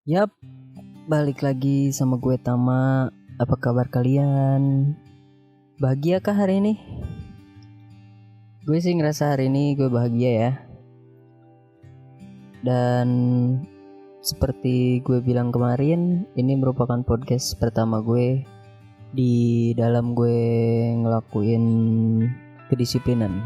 Yap, balik lagi sama gue Tama. Apa kabar kalian? Bahagia kah hari ini? Gue sih ngerasa hari ini gue bahagia ya. Dan seperti gue bilang kemarin, ini merupakan podcast pertama gue di dalam gue ngelakuin kedisiplinan.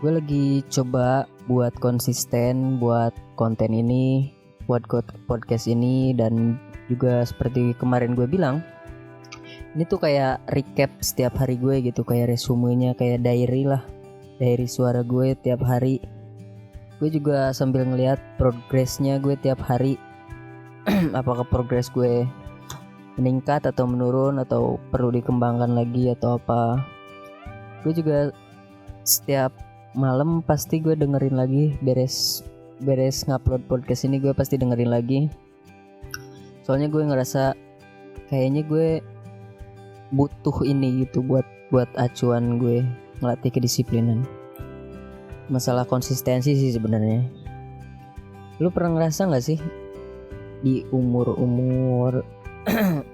Gue lagi coba buat konsisten buat konten ini, buat podcast ini, dan juga seperti kemarin gue bilang, ini tuh kayak recap setiap hari gue gitu, kayak resumenya, kayak diary suara gue tiap hari. Gue juga sambil ngeliat progresnya gue tiap hari. Apakah progres gue meningkat atau menurun, atau perlu dikembangkan lagi atau apa. Gue juga setiap malam pasti gue dengerin lagi, beres ngupload podcast ini gue pasti dengerin lagi. Soalnya gue ngerasa kayaknya gue butuh ini gitu buat acuan gue ngelatih kedisiplinan. Masalah konsistensi sih sebenarnya. Lu pernah ngerasa nggak sih di umur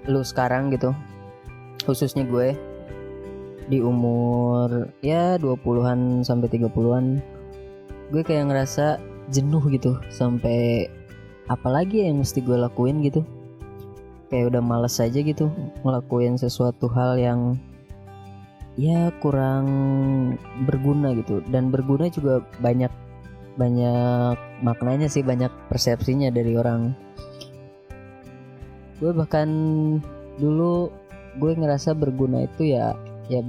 lu sekarang gitu, khususnya gue di umur ya 20-an sampai 30-an, gue kayak ngerasa jenuh gitu, sampai apalagi yang mesti gue lakuin gitu. Kayak udah males aja gitu ngelakuin sesuatu hal yang ya kurang berguna gitu. Dan berguna juga banyak maknanya sih, banyak persepsinya dari orang. Gue bahkan dulu gue ngerasa berguna itu ya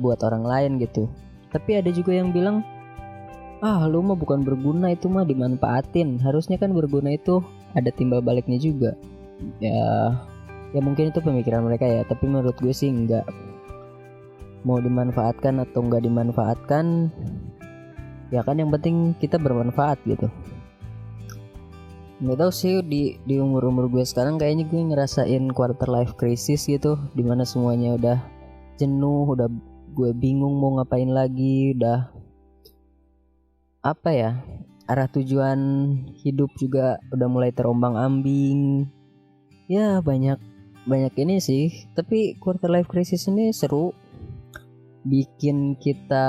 buat orang lain gitu. Tapi ada juga yang bilang, lu mah bukan berguna, itu mah dimanfaatin. Harusnya kan berguna itu ada timbal baliknya juga. Ya mungkin itu pemikiran mereka ya, tapi menurut gue sih enggak. Mau dimanfaatkan atau enggak dimanfaatkan, ya kan yang penting kita bermanfaat gitu. Nggak tahu sih, di umur gue sekarang kayaknya gue ngerasain quarter life crisis gitu, dimana semuanya udah jenuh, udah gue bingung mau ngapain lagi, udah apa ya, arah tujuan hidup juga udah mulai terombang-ambing. Ya banyak ini sih. Tapi quarter life crisis ini seru, bikin kita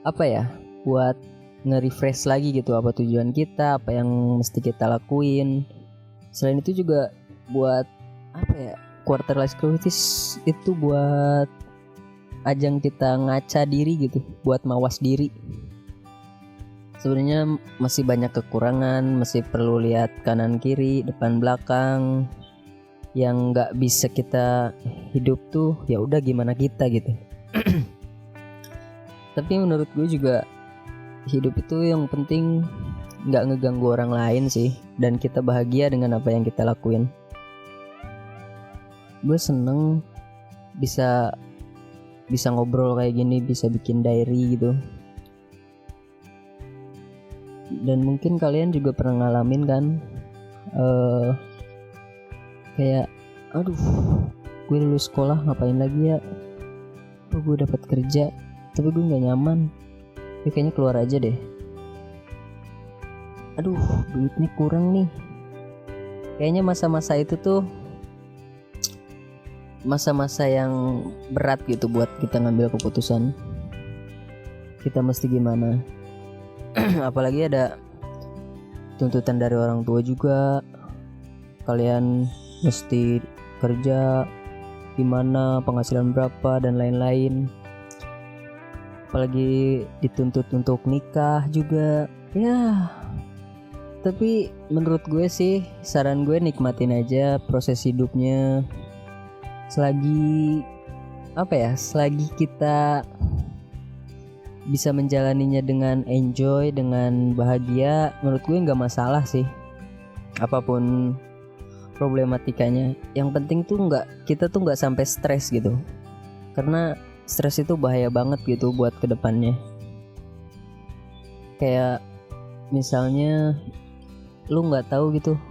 apa ya, buat nge-refresh lagi gitu apa tujuan kita, apa yang mesti kita lakuin. Selain itu juga buat apa ya, quarter life crisis itu buat ajang kita ngaca diri gitu, buat mawas diri. Sebenarnya masih banyak kekurangan, masih perlu lihat kanan kiri, depan belakang. Yang nggak bisa kita hidup tuh ya udah gimana kita gitu. Tapi menurut gue juga hidup itu yang penting nggak ngeganggu orang lain sih, dan kita bahagia dengan apa yang kita lakuin. Gue seneng bisa ngobrol kayak gini, bisa bikin diary gitu. Dan mungkin kalian juga pernah ngalamin kan, kayak gue lulus sekolah ngapain lagi ya, gue dapat kerja tapi gue nggak nyaman, kayaknya keluar aja deh, duitnya kurang nih. Kayaknya masa-masa itu tuh masa-masa yang berat gitu buat kita ngambil keputusan kita mesti gimana. Apalagi ada tuntutan dari orang tua juga, kalian mesti kerja gimana, penghasilan berapa dan lain-lain. Apalagi dituntut untuk nikah juga ya. Tapi menurut gue sih, saran gue nikmatin aja proses hidupnya. Selagi kita bisa menjalaninya dengan enjoy, dengan bahagia, menurut gue nggak masalah sih apapun problematikanya. Yang penting tuh kita tuh nggak sampai stres gitu, karena stres itu bahaya banget gitu buat kedepannya. Kayak misalnya lu nggak tahu gitu,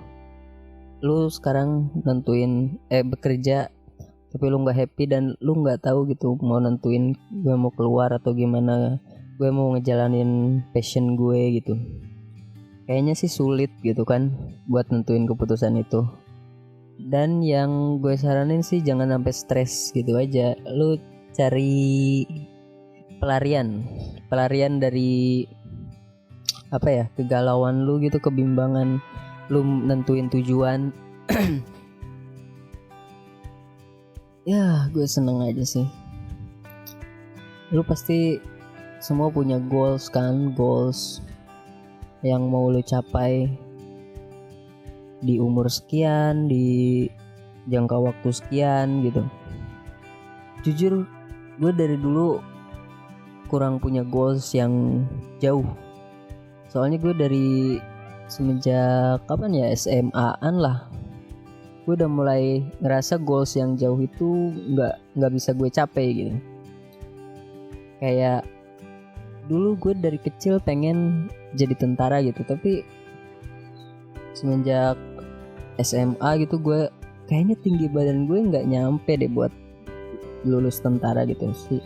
lu sekarang nentuin bekerja tapi lu nggak happy, dan lu nggak tahu gitu mau nentuin gue mau keluar atau gimana, gue mau ngejalanin passion gue gitu. kayaknya sih sulit gitu kan buat nentuin keputusan itu. Dan yang gue saranin sih jangan sampai stres gitu aja. Lu cari pelarian dari apa ya, kegalauan lu gitu, kebimbangan lu nentuin tujuan. Ya gue seneng aja sih. Lu pasti semua punya goals kan, goals yang mau lu capai di umur sekian, di jangka waktu sekian gitu. Jujur gue dari dulu kurang punya goals yang jauh. Soalnya gue dari semenjak kapan ya, SMA-an lah, gue udah mulai ngerasa goals yang jauh itu nggak bisa gue capai gitu. Kayak dulu gue dari kecil pengen jadi tentara gitu, tapi semenjak SMA gitu gue kayaknya tinggi badan gue nggak nyampe deh buat lulus tentara gitu sih.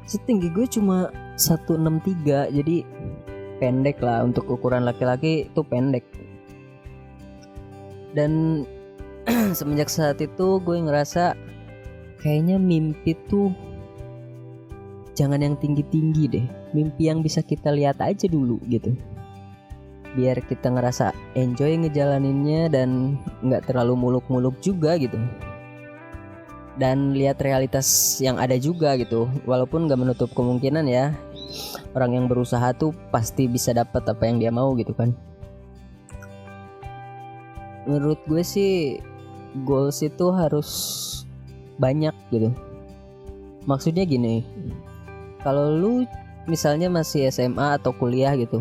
Setinggi gue cuma 163, jadi pendek lah, untuk ukuran laki-laki itu pendek. Dan semenjak saat itu gue ngerasa kayaknya mimpi tuh jangan yang tinggi-tinggi deh, mimpi yang bisa kita lihat aja dulu gitu, biar kita ngerasa enjoy ngejalaninnya dan nggak terlalu muluk-muluk juga gitu, dan lihat realitas yang ada juga gitu. Walaupun nggak menutup kemungkinan ya, orang yang berusaha tuh pasti bisa dapat apa yang dia mau gitu kan. Menurut gue sih goals itu harus banyak gitu. Maksudnya gini, kalau lu misalnya masih SMA atau kuliah gitu,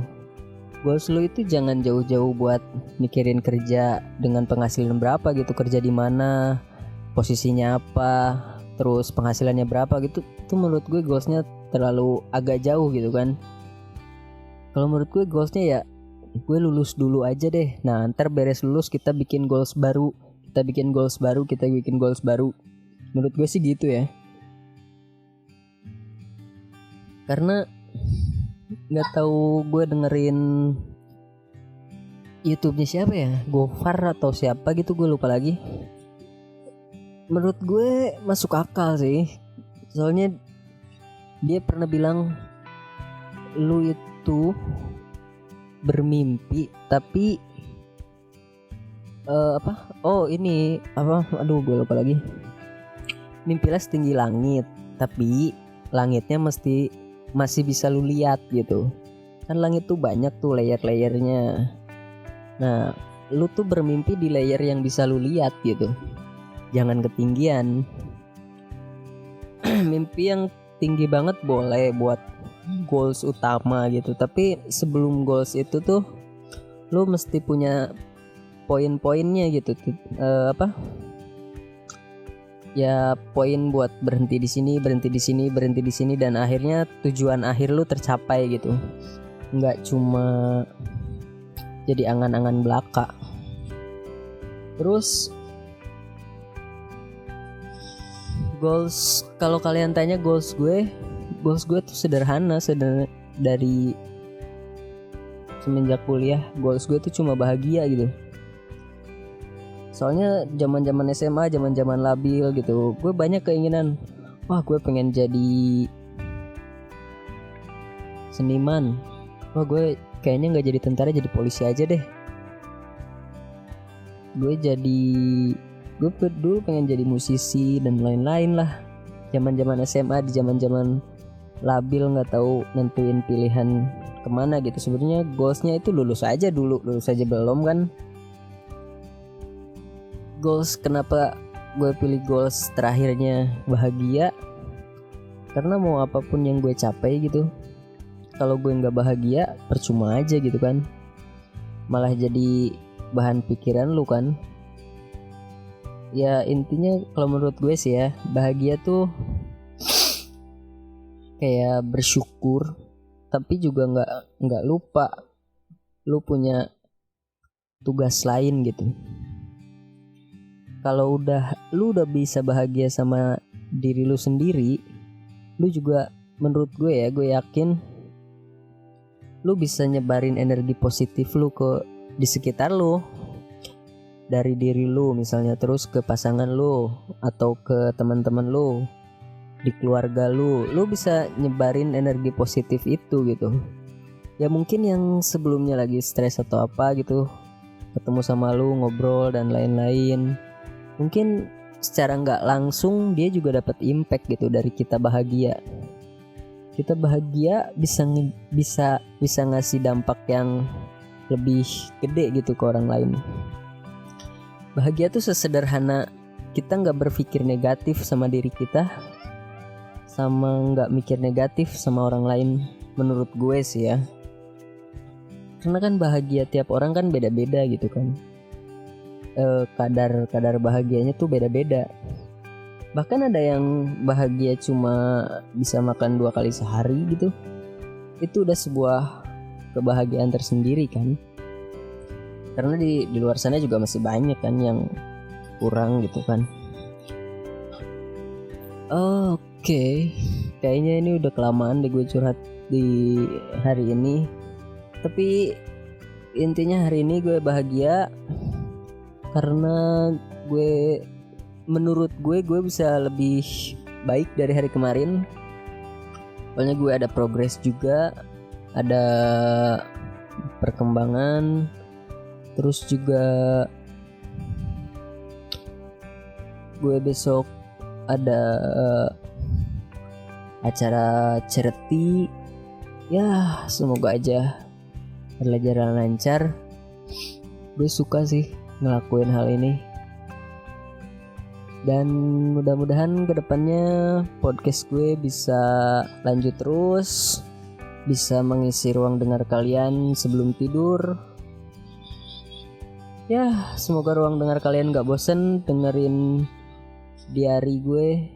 goals lu itu jangan jauh-jauh buat mikirin kerja dengan penghasilan berapa gitu, kerja di mana, posisinya apa, terus penghasilannya berapa gitu. Itu menurut gue goalsnya terlalu agak jauh gitu kan. Kalau menurut gue goalsnya ya, gue lulus dulu aja deh. Nah ntar beres lulus kita bikin goals baru, kita bikin goals baru. Menurut gue sih gitu ya. Karena nggak tahu, gue dengerin YouTube-nya siapa ya, Gofar atau siapa gitu, gue lupa lagi. Menurut gue masuk akal sih. Soalnya dia pernah bilang, lu itu bermimpi tapi gue lupa lagi. Mimpilah setinggi langit, tapi langitnya masih bisa lu lihat gitu. Kan langit tuh banyak tuh layer-layernya. Nah, lu tuh bermimpi di layer yang bisa lu lihat gitu. Jangan ketinggian. Mimpi yang tinggi banget boleh buat goals utama gitu, tapi sebelum goals itu tuh lu mesti punya poin-poinnya gitu. Ya poin buat berhenti di sini, dan akhirnya tujuan akhir lu tercapai gitu. Nggak cuma jadi angan-angan belaka. Terus goals, kalau kalian tanya goals gue tuh sederhana. Dari semenjak kuliah goals gue tuh cuma bahagia gitu. Soalnya zaman-zaman SMA, zaman-zaman labil gitu, gue banyak keinginan. Wah, gue pengen jadi seniman. Wah, gue kayaknya nggak jadi tentara, jadi polisi aja deh. Gue dulu pengen jadi musisi dan lain-lain lah. Zaman-zaman SMA, di zaman-zaman labil, nggak tahu nentuin pilihan kemana gitu. Sebenarnya goalsnya itu lulus aja belum kan. Goals, kenapa gue pilih goals terakhirnya bahagia? Karena mau apapun yang gue capai gitu, kalau gue nggak bahagia percuma aja gitu kan. Malah jadi bahan pikiran lu kan. Ya intinya kalau menurut gue sih ya, bahagia tuh kayak bersyukur, tapi juga nggak lupa lu punya tugas lain gitu. Kalau lu udah bisa bahagia sama diri lu sendiri, lu juga, menurut gue ya, gue yakin lu bisa nyebarin energi positif lu ke di sekitar lu, dari diri lu misalnya, terus ke pasangan lu atau ke teman-teman lu, di keluarga lu bisa nyebarin energi positif itu gitu. Ya mungkin yang sebelumnya lagi stres atau apa gitu, ketemu sama lu ngobrol dan lain-lain, mungkin secara nggak langsung dia juga dapat impact gitu dari kita bahagia. Kita bahagia bisa ngasih dampak yang lebih gede gitu ke orang lain. Bahagia tuh sesederhana kita nggak berpikir negatif sama diri kita, sama nggak mikir negatif sama orang lain, menurut gue sih ya. Karena kan bahagia tiap orang kan beda-beda gitu kan. Kadar bahagianya tuh beda-beda. Bahkan ada yang bahagia cuma bisa makan 2 kali sehari gitu. Itu udah sebuah kebahagiaan tersendiri kan. Karena di luar sana juga masih banyak kan yang kurang gitu kan. Oke. Kayaknya ini udah kelamaan deh gue curhat di hari ini. Tapi intinya hari ini gue bahagia karena menurut gue bisa lebih baik dari hari kemarin. Soalnya gue ada progres juga, ada perkembangan, terus juga gue besok ada acara charity. Ya semoga aja berjalan lancar. Gue suka sih ngelakuin hal ini. Dan mudah-mudahan kedepannya podcast gue bisa lanjut terus, bisa mengisi ruang dengar kalian sebelum tidur. Ya semoga ruang dengar kalian gak bosen dengerin diary gue,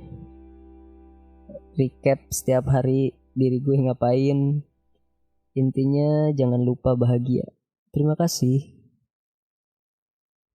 recap setiap hari diri gue ngapain. Intinya jangan lupa bahagia. Terima kasih.